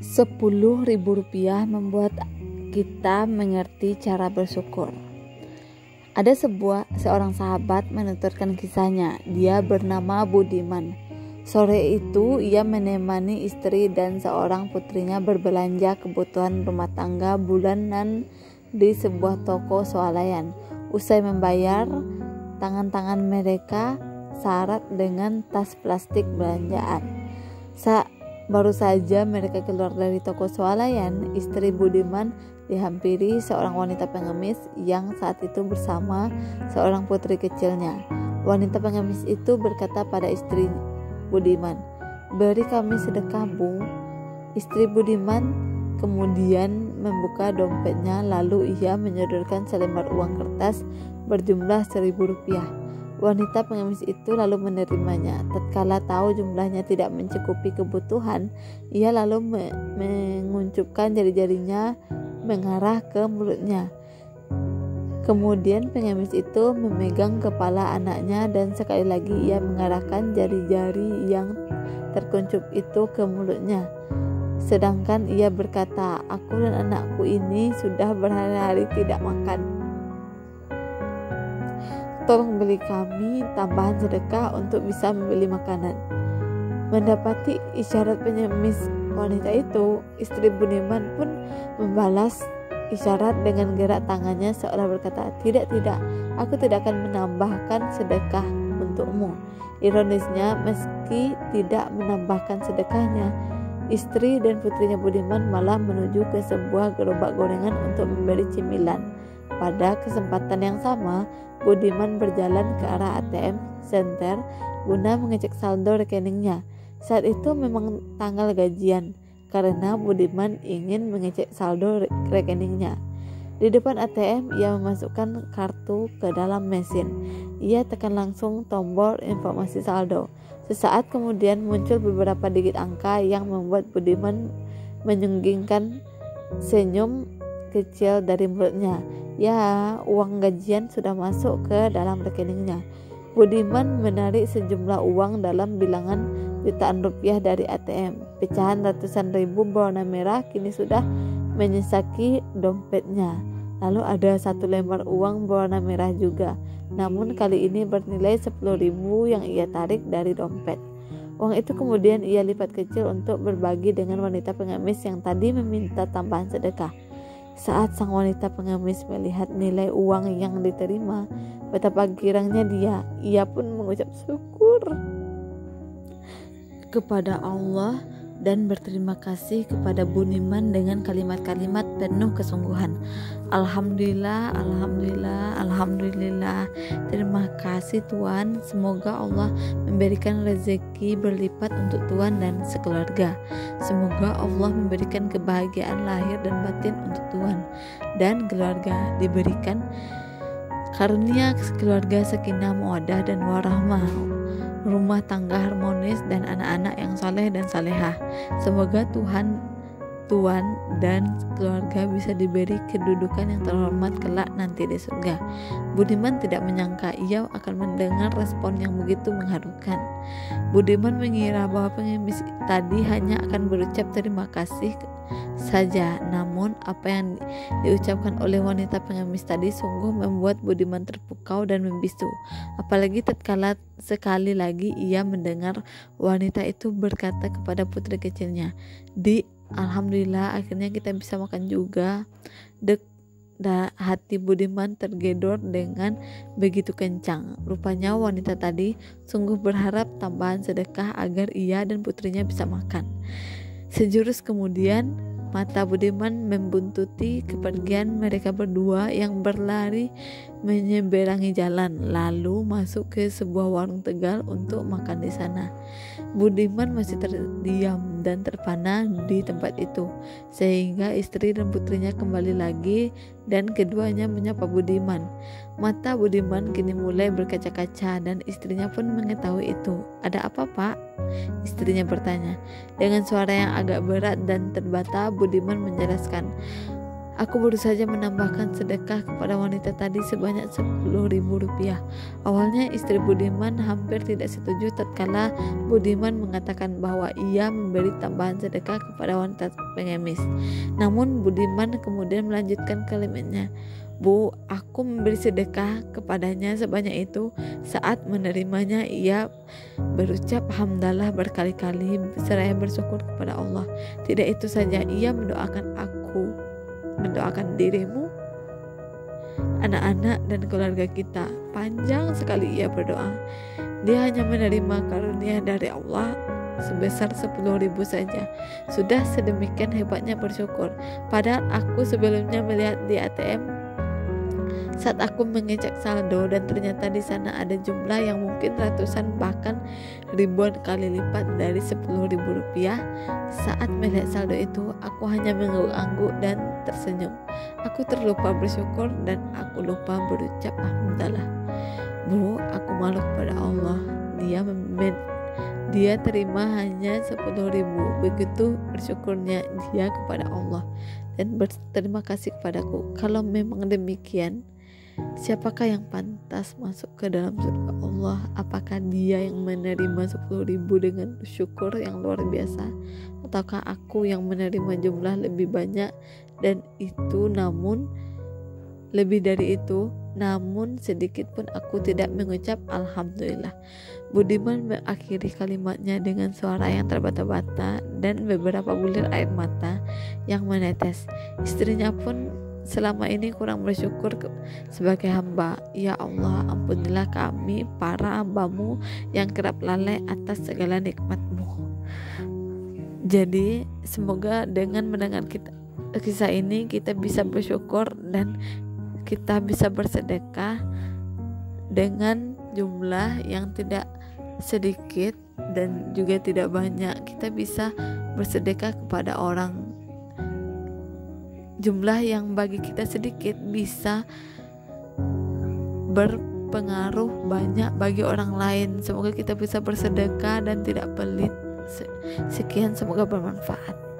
Rp10.000 membuat kita mengerti cara bersyukur. Ada seorang sahabat menuturkan kisahnya. Dia bernama Budiman. Sore itu ia menemani istri dan seorang putrinya berbelanja kebutuhan rumah tangga bulanan di sebuah toko swalayan. Usai membayar, tangan-tangan mereka syarat dengan tas plastik belanjaan. Baru saja mereka keluar dari toko swalayan, istri Budiman dihampiri seorang wanita pengemis yang saat itu bersama seorang putri kecilnya. Wanita pengemis itu berkata pada istri Budiman, "Beri kami sedekah, Bu." Istri Budiman kemudian membuka dompetnya, lalu ia menyodorkan selembar uang kertas berjumlah Rp1.000. Wanita pengemis itu lalu menerimanya. Tatkala tahu jumlahnya tidak mencukupi kebutuhan, ia lalu menguncupkan jari-jarinya mengarah ke mulutnya. Kemudian pengemis itu memegang kepala anaknya dan sekali lagi ia mengarahkan jari-jari yang terkuncup itu ke mulutnya. Sedangkan ia berkata, "Aku dan anakku ini sudah berhari-hari tidak makan. Tolong beli kami tambahan sedekah untuk bisa membeli makanan." Mendapati isyarat pengemis wanita itu, istri Budiman pun membalas isyarat dengan gerak tangannya seolah berkata, Tidak, aku tidak akan menambahkan sedekah untukmu." Ironisnya, meski tidak menambahkan sedekahnya, istri dan putrinya Budiman malah menuju ke sebuah gerobak gorengan untuk membeli cemilan. Pada kesempatan yang sama, Budiman berjalan ke arah ATM Center guna mengecek saldo rekeningnya. Saat itu memang tanggal gajian, karena Budiman ingin mengecek saldo rekeningnya. Di depan ATM, ia memasukkan kartu ke dalam mesin. Ia tekan langsung tombol informasi saldo. Sesaat kemudian muncul beberapa digit angka yang membuat Budiman menyunggingkan senyum kecil dari mulutnya. Ya, uang gajian sudah masuk ke dalam rekeningnya. Budiman menarik sejumlah uang dalam bilangan jutaan rupiah dari ATM. Pecahan ratusan ribu berwarna merah kini sudah menyesaki dompetnya. Lalu ada satu lembar uang berwarna merah juga, namun kali ini bernilai 10.000 yang ia tarik dari dompet. Uang itu kemudian ia lipat kecil untuk berbagi dengan wanita pengemis yang tadi meminta tambahan sedekah. Saat sang wanita pengemis melihat nilai uang yang diterima, betapa girangnya ia pun mengucap syukur kepada Allah dan berterima kasih kepada Budiman dengan kalimat-kalimat penuh kesungguhan. Alhamdulillah, alhamdulillah, alhamdulillah. Terima kasih Tuhan. Semoga Allah memberikan rezeki berlipat untuk Tuhan dan sekeluarga. Semoga Allah memberikan kebahagiaan lahir dan batin untuk Tuhan dan keluarga. Diberikan karunia keluarga sakinah mawaddah dan warahmah, rumah tangga harmonis dan anak-anak yang saleh dan salehah. Semoga Tuhan dan keluarga bisa diberi kedudukan yang terhormat kelak nanti di surga. Budiman tidak menyangka ia akan mendengar respon yang begitu mengharukan. Budiman mengira bahwa pengemis tadi hanya akan berucap terima kasih saja, namun apa yang diucapkan oleh wanita pengemis tadi sungguh membuat Budiman terpukau dan membisu. Apalagi tatkala sekali lagi ia mendengar wanita itu berkata kepada putri kecilnya, Alhamdulillah akhirnya kita bisa makan juga." Hati Budiman tergedor dengan begitu kencang. Rupanya wanita tadi sungguh berharap tambahan sedekah agar ia dan putrinya bisa makan. Sejurus kemudian mata Budiman membuntuti kepergian mereka berdua yang berlari menyeberangi jalan, lalu masuk ke sebuah warung Tegal untuk makan di sana. Budiman masih terdiam dan terpana di tempat itu, sehingga istri dan putrinya kembali lagi dan keduanya menyapa Budiman. Mata Budiman kini mulai berkaca-kaca dan istrinya pun mengetahui itu. "Ada apa, Pak?" istrinya bertanya. Dengan suara yang agak berat dan terbata, Budiman menjelaskan, Aku baru saja menambahkan sedekah kepada wanita tadi sebanyak 10.000 rupiah. Awalnya istri Budiman hampir tidak setuju tatkala Budiman mengatakan bahwa ia memberi tambahan sedekah kepada wanita pengemis. Namun Budiman kemudian melanjutkan kalimatnya, "Bu, aku memberi sedekah kepadanya sebanyak itu." Saat menerimanya ia berucap hamdalah berkali-kali seraya bersyukur kepada Allah. Tidak itu saja, ia mendoakan dirimu, anak-anak dan keluarga kita. Panjang sekali ia berdoa. Dia hanya menerima karunia dari Allah sebesar 10.000 saja. Sudah sedemikian hebatnya bersyukur. Padahal aku sebelumnya melihat di ATM saat aku mengecek saldo dan ternyata di sana ada jumlah yang mungkin ratusan bahkan ribuan kali lipat dari 10.000 rupiah. Saat melihat saldo itu aku hanya mengangguk dan tersenyum. Aku terlupa bersyukur dan aku lupa berucap alhamdulillah. Bu, aku malu kepada Allah. Dia terima hanya 10.000. Begitu bersyukurnya dia kepada Allah dan berterima kasih kepadaku. Kalau memang demikian, siapakah yang pantas masuk ke dalam surga Allah? Apakah dia yang menerima 10.000 dengan syukur yang luar biasa, ataukah aku yang menerima jumlah lebih banyak dan itu namun lebih dari itu, namun sedikit pun aku tidak mengucap alhamdulillah. Budiman mengakhiri kalimatnya dengan suara yang terbata-bata dan beberapa bulir air mata yang menetes. Istrinya pun selama ini kurang bersyukur sebagai hamba. Ya Allah, ampunilah kami para hambamu yang kerap lalai atas segala nikmat-Mu. Jadi semoga dengan mendengar kisah ini kita bisa bersyukur dan kita bisa bersedekah dengan jumlah yang tidak sedikit dan juga tidak banyak. Kita bisa bersedekah kepada orang, jumlah yang bagi kita sedikit bisa berpengaruh banyak bagi orang lain. Semoga kita bisa bersedekah dan tidak pelit. Sekian, semoga bermanfaat.